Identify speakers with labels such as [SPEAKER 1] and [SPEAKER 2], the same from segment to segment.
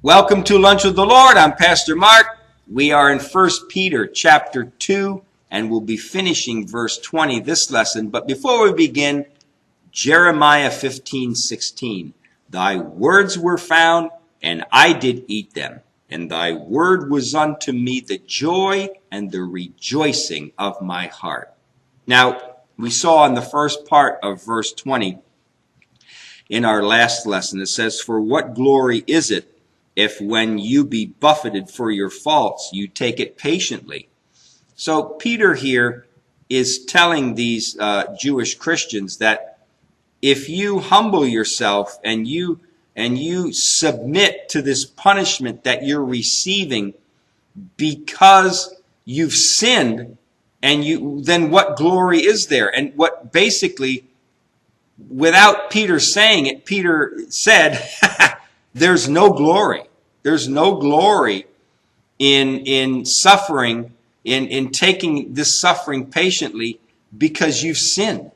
[SPEAKER 1] Welcome to Lunch with the Lord. I'm Pastor Mark. We are in 1 Peter chapter 2, and we'll be finishing verse 20 this lesson. But before we begin, Jeremiah 15:16. Thy words were found, and I did eat them. And thy word was unto me the joy and the rejoicing of my heart. Now, we saw in the first part of verse 20, in our last lesson, it says, For what glory is it if when you be buffeted for your faults, you take it patiently? So Peter here is telling these Jewish Christians that if you humble yourself and you submit to this punishment that you're receiving because you've sinned, then what glory is there? And what basically, without Peter saying it, Peter said, there's no glory. There's no glory in suffering, in taking this suffering patiently because you've sinned.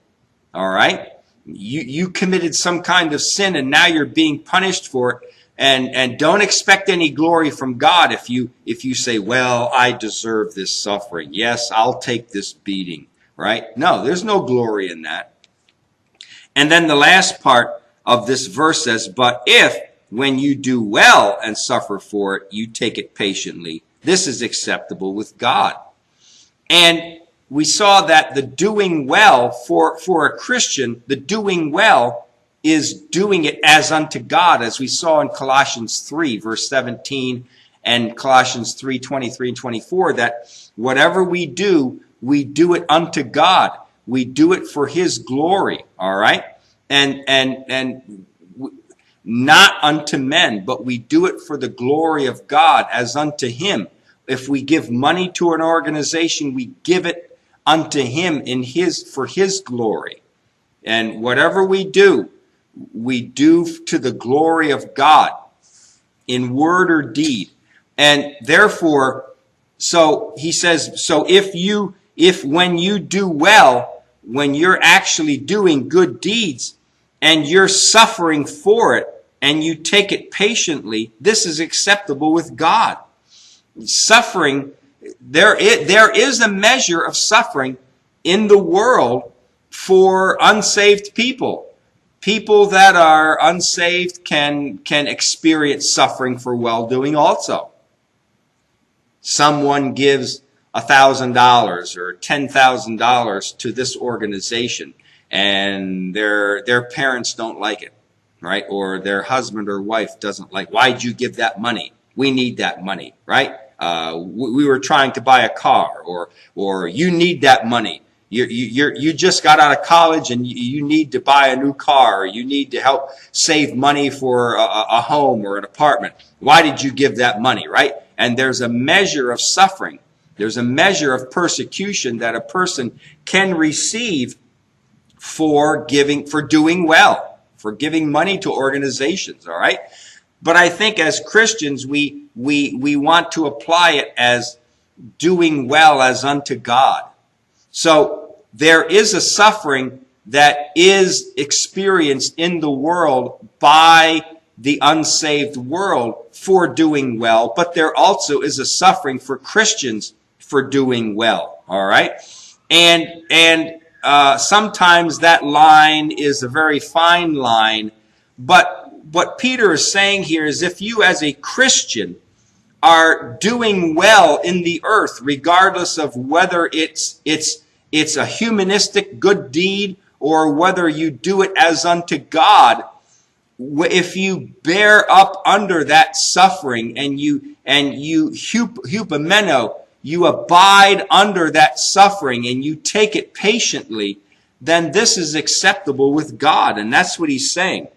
[SPEAKER 1] All right? You committed some kind of sin and now you're being punished for it. And don't expect any glory from God if you say, well, I deserve this suffering. Yes, I'll take this beating. Right? No, there's no glory in that. And then the last part of this verse says, But if, when you do well and suffer for it, you take it patiently, this is acceptable with God. And we saw that the doing well for a Christian, the doing well is doing it as unto God, as we saw in Colossians 3, verse 17, and Colossians 3, 23 and 24, that whatever we do it unto God. We do it for His glory, all right? And not unto men, but we do it for the glory of God as unto Him. If we give money to an organization, we give it unto Him for His glory. And whatever we do to the glory of God in word or deed. And therefore, so he says, so if when you do well, when you're actually doing good deeds and you're suffering for it and you take it patiently, this is acceptable with God. Suffering, there is a measure of suffering in the world for unsaved people. People that are unsaved can experience suffering for well-doing also. Someone gives $1,000 or $10,000 to this organization, and their parents don't like it, right? Or their husband or wife doesn't like. Why'd you give that money? We need that money, right? We were trying to buy a car, or you need that money. You just got out of college and you need to buy a new car, or you need to help save money for a home or an apartment. Why did you give that money, right? And there's a measure of suffering. There's a measure of persecution that a person can receive for doing well, for giving money to organizations, all right? But I think as Christians, we want to apply it as doing well as unto God. So there is a suffering that is experienced in the world by the unsaved world for doing well, but there also is a suffering for Christians for doing well, all right? And sometimes that line is a very fine line, but what Peter is saying here is if you as a Christian are doing well in the earth, regardless of whether it's a humanistic good deed or whether you do it as unto God, if you bear up under that suffering and you hupomeno, you abide under that suffering and you take it patiently, then this is acceptable with God. And that's what he's saying.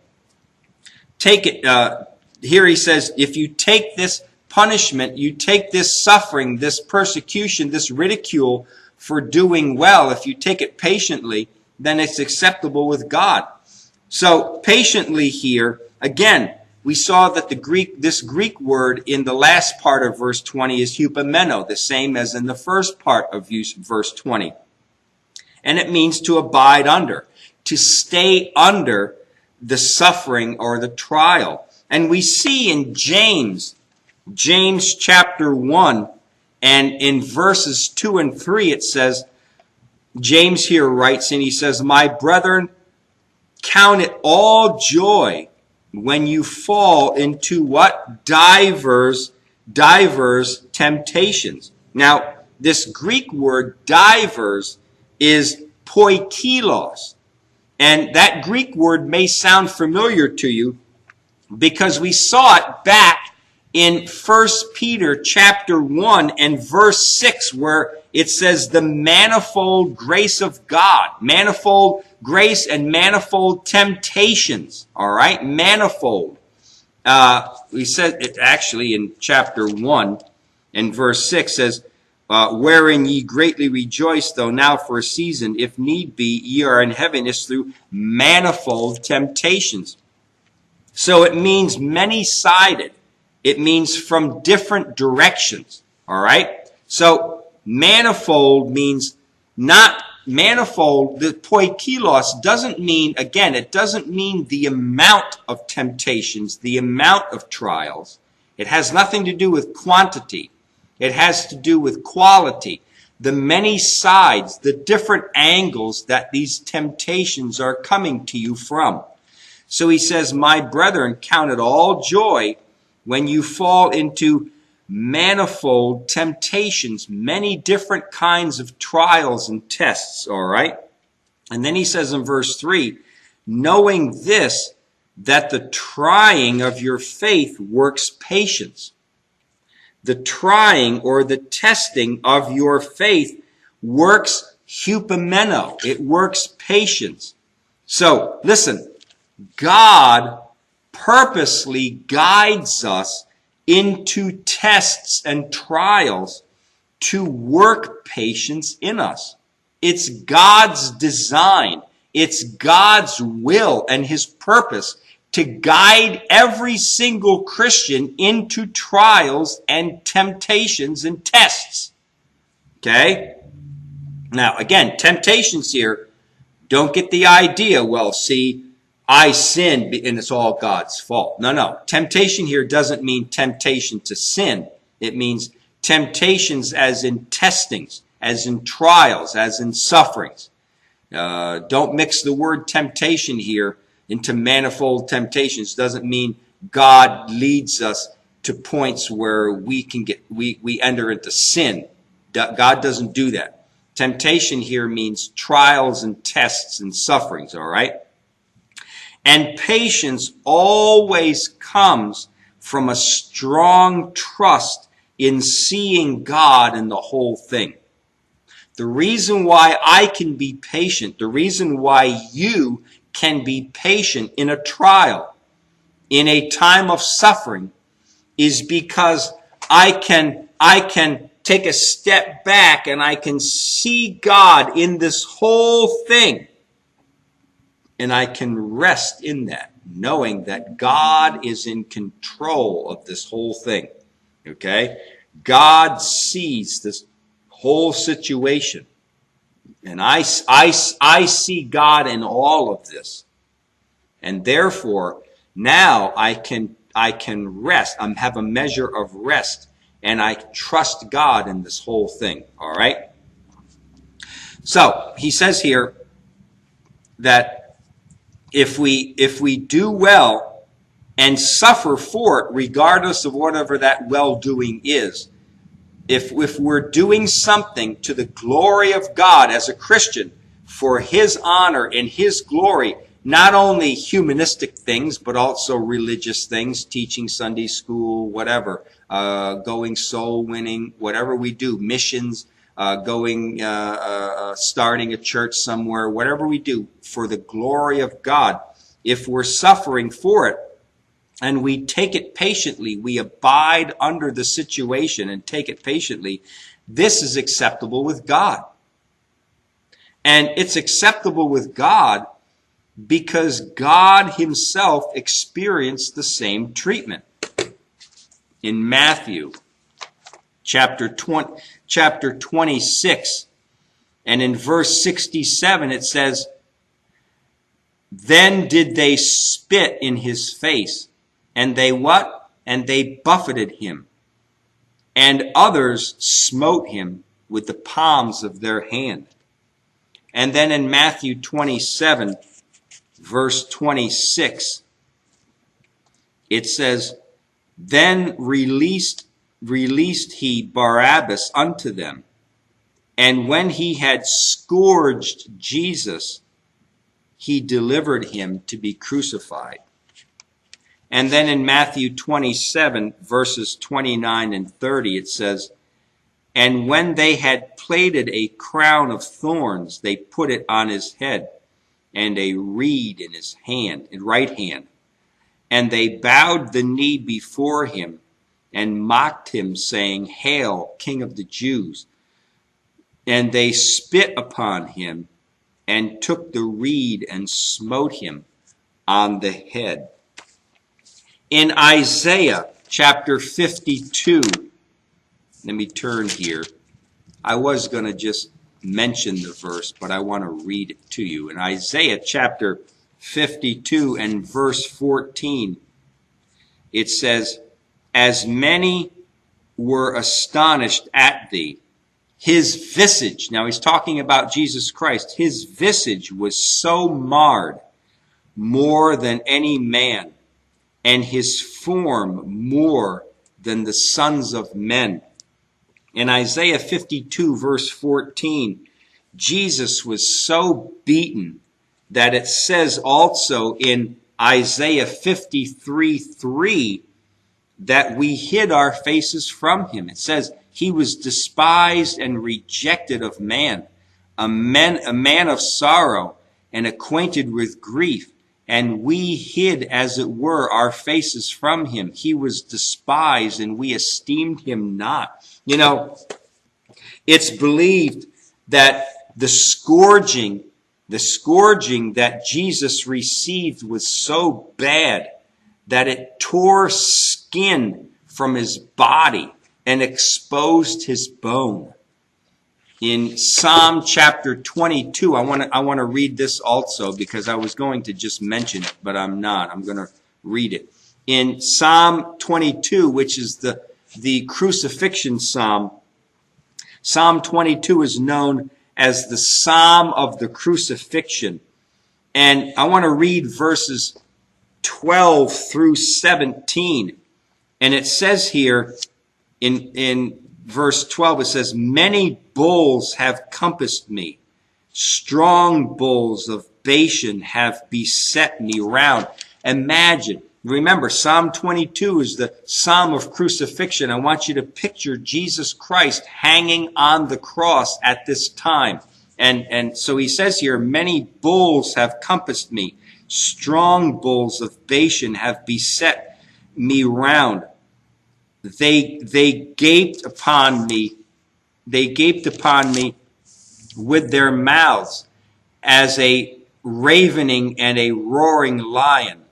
[SPEAKER 1] Take it, here he says, if you take this punishment, you take this suffering, this persecution, this ridicule for doing well, if you take it patiently, then it's acceptable with God. So patiently here, again, we saw that this Greek word in the last part of verse 20 is hupomeno, the same as in the first part of verse 20. And it means to abide under, to stay under the suffering or the trial. And we see in James chapter 1, and in verses 2 and 3, it says, James here writes, and he says, "My brethren, count it all joy when you fall into" what? Divers temptations. Now, this Greek word divers is poikilos. And that Greek word may sound familiar to you because we saw it back in 1 Peter chapter 1 and verse 6, where it says the manifold grace of God. Manifold grace and manifold temptations. All right? Manifold. We said it actually in chapter 1 and verse 6 says, "Wherein ye greatly rejoice, though now for a season, if need be, ye are in heaviness through manifold temptations." So it means many-sided. It means from different directions. All right? So manifold means not manifold. The poikilos doesn't mean, again, it doesn't mean the amount of temptations, the amount of trials. It has nothing to do with quantity. It has to do with quality. The many sides, the different angles that these temptations are coming to you from. So he says, "My brethren, count it all joy when you fall into manifold temptations," many different kinds of trials and tests, all right? And then he says in verse 3, "Knowing this, that the trying of your faith works patience." The trying or the testing of your faith works hupomeno. It works patience. So, listen, God purposely guides us into tests and trials to work patience in us. It's God's design. It's God's will and his purpose to guide every single Christian into trials and temptations and tests. Okay? Now, again, temptations here, don't get the idea, well, see, I sinned and it's all God's fault. No. Temptation here doesn't mean temptation to sin. It means temptations as in testings, as in trials, as in sufferings. Don't mix the word temptation here into manifold temptations. Doesn't mean God leads us to points where we enter into sin. God doesn't do that. Temptation here means trials and tests and sufferings, all right? And patience always comes from a strong trust in seeing God in the whole thing. The reason why I can be patient, the reason why you can be patient in a trial, in a time of suffering, is because I can take a step back and I can see God in this whole thing. And I can rest in that, knowing that God is in control of this whole thing. Okay? God sees this whole situation. And I see God in all of this. And therefore, now I can rest. I have a measure of rest. And I trust God in this whole thing. All right? So, he says here that if we do well and suffer for it, regardless of whatever that well-doing is, if we're doing something to the glory of God as a Christian for his honor and his glory, not only humanistic things, but also religious things, teaching Sunday school, whatever, going soul winning, whatever we do, missions, starting a church somewhere, whatever we do for the glory of God, if we're suffering for it and we take it patiently, we abide under the situation and take it patiently, this is acceptable with God. And it's acceptable with God because God himself experienced the same treatment. In Matthew chapter 26, and in verse 67 it says, "Then did they spit in his face And they what? And they buffeted him. And others smote him with the palms of their hand. And then in Matthew 27, verse 26, it says, Then released he Barabbas unto them. And when he had scourged Jesus, he delivered him to be crucified. And then in Matthew 27, verses 29 and 30, it says, And when they had plaited a crown of thorns, they put it on his head, and a reed in his right hand. And they bowed the knee before him, and mocked him, saying, Hail, King of the Jews! And they spit upon him, and took the reed, and smote him on the head. In Isaiah chapter 52, let me turn here. I was going to just mention the verse, but I want to read it to you. In Isaiah chapter 52 and verse 14, it says, As many were astonished at thee, his visage, now he's talking about Jesus Christ, his visage was so marred more than any man, and his form more than the sons of men. In Isaiah 52 verse 14, Jesus was so beaten that it says also in Isaiah 53:3 that we hid our faces from him. It says, He was despised and rejected of man, a man of sorrow and acquainted with grief. And we hid, as it were, our faces from him. He was despised, and we esteemed him not. You know, it's believed that the scourging that Jesus received was so bad that it tore skin from his body and exposed his bone. In Psalm chapter 22, I want to read this also because I was going to just mention it, but I'm not. I'm going to read it. In Psalm 22, which is the crucifixion psalm, Psalm 22 is known as the Psalm of the Crucifixion. And I want to read verses 12 through 17. And it says here in verse 12, it says, Many bulls have compassed me. Strong bulls of Bashan have beset me round. Imagine. Remember, Psalm 22 is the Psalm of crucifixion. I want you to picture Jesus Christ hanging on the cross at this time. And so he says here, Many bulls have compassed me. Strong bulls of Bashan have beset me round. They gaped upon me. They gaped upon me with their mouths as a ravening and a roaring lion.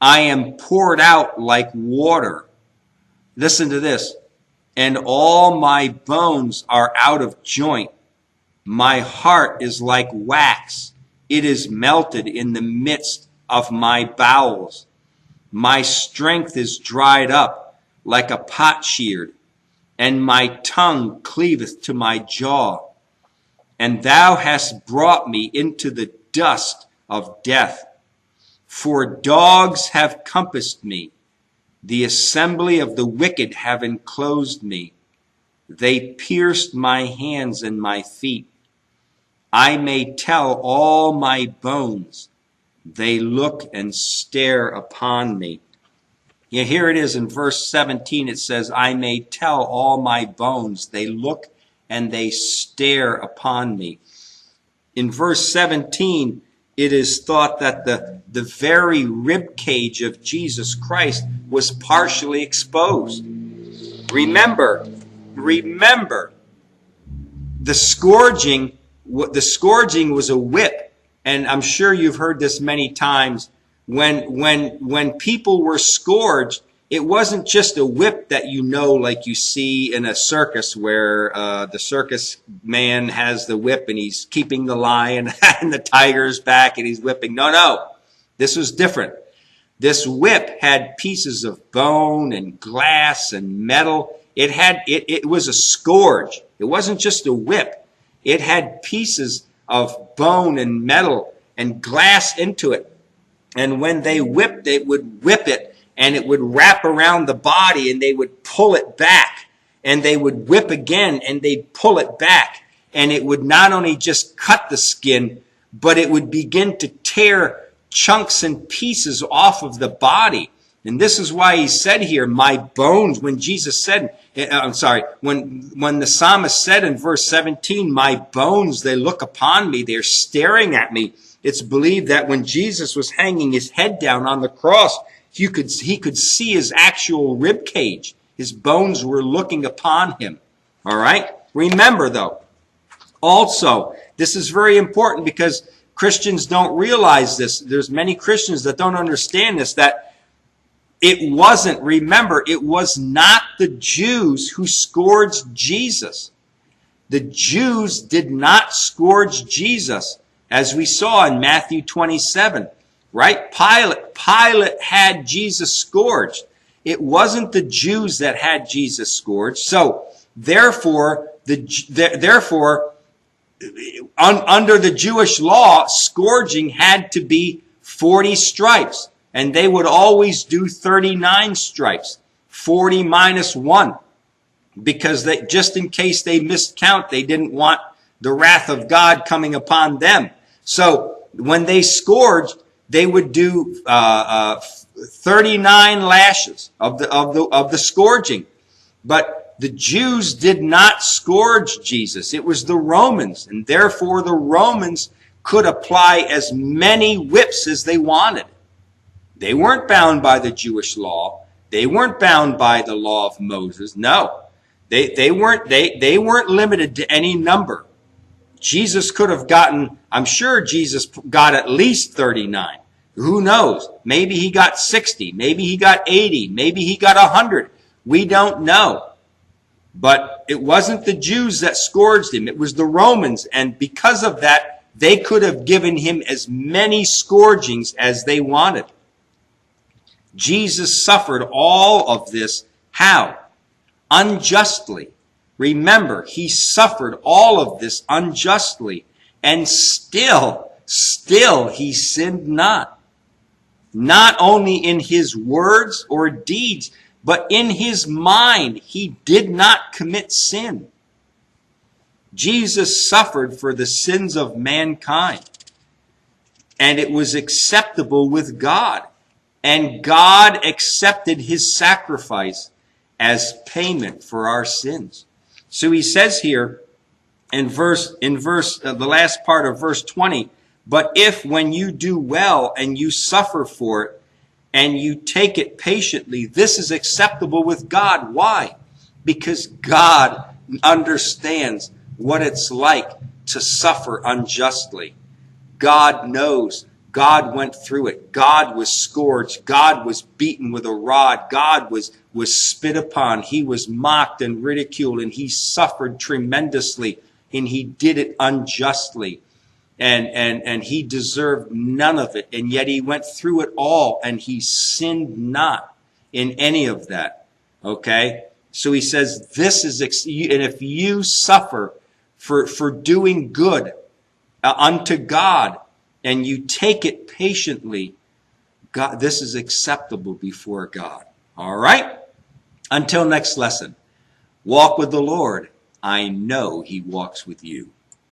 [SPEAKER 1] I am poured out like water. Listen to this. And all my bones are out of joint. My heart is like wax. It is melted in the midst of my bowels. My strength is dried up like a potsherd, and my tongue cleaveth to my jaw. And thou hast brought me into the dust of death. For dogs have compassed me. The assembly of the wicked have enclosed me. They pierced my hands and my feet. I may tell all my bones. They look and stare upon me. Yeah, here it is in verse 17. It says, I may tell all my bones. They look and they stare upon me. In verse 17, it is thought that the very rib cage of Jesus Christ was partially exposed. Remember, the scourging was a whip. And I'm sure you've heard this many times. When people were scourged, it wasn't just a whip that like you see in a circus where the circus man has the whip and he's keeping the lion and the tiger's back and he's whipping. No. This was different. This whip had pieces of bone and glass and metal. It was a scourge. It wasn't just a whip. It had pieces of bone and metal and glass into it. And when they whipped, they would whip it and it would wrap around the body and they would pull it back. And they would whip again and they'd pull it back. And it would not only just cut the skin, but it would begin to tear chunks and pieces off of the body. And this is why he said here, my bones, when Jesus said, when the psalmist said in verse 17, my bones, they look upon me, they're staring at me. It's believed that when Jesus was hanging his head down on the cross, he could see his actual rib cage. His bones were looking upon him. All right? Remember, though, also, this is very important because Christians don't realize this. There's many Christians that don't understand this, that it was not the Jews who scourged Jesus. The Jews did not scourge Jesus, as we saw in Matthew 27, right? Pilate had Jesus scourged. It wasn't the Jews that had Jesus scourged. So, therefore, under the Jewish law, scourging had to be 40 stripes. And they would always do 39 stripes, 40 minus 1. Because just in case they missed count, they didn't want the wrath of God coming upon them. So when they scourged, they would do 39 lashes of the scourging. But the Jews did not scourge Jesus. It was the Romans, and therefore the Romans could apply as many whips as they wanted. They weren't bound by the Jewish law. They weren't bound by the law of Moses. No, they weren't limited to any number. Jesus could have gotten, I'm sure Jesus got at least 39. Who knows? Maybe he got 60. Maybe he got 80. Maybe he got 100. We don't know. But it wasn't the Jews that scourged him. It was the Romans. And because of that, they could have given him as many scourgings as they wanted. Jesus suffered all of this. How? Unjustly. Remember, he suffered all of this unjustly. And still he sinned not. Not only in his words or deeds, but in his mind, he did not commit sin. Jesus suffered for the sins of mankind. And it was acceptable with God. And God accepted his sacrifice as payment for our sins. So he says here in the last part of verse 20, but if when you do well and you suffer for it and you take it patiently, this is acceptable with God. Why? Because God understands what it's like to suffer unjustly. God knows. God went through it. God was scourged. God was beaten with a rod. God was spit upon. He was mocked and ridiculed, and he suffered tremendously, and he did it unjustly. And he deserved none of it, and yet he went through it all, and he sinned not in any of that. Okay? So he says, this is, and if you suffer for doing good unto God, and you take it patiently, God, this is acceptable before God. All right? Until next lesson, walk with the Lord. I know he walks with you.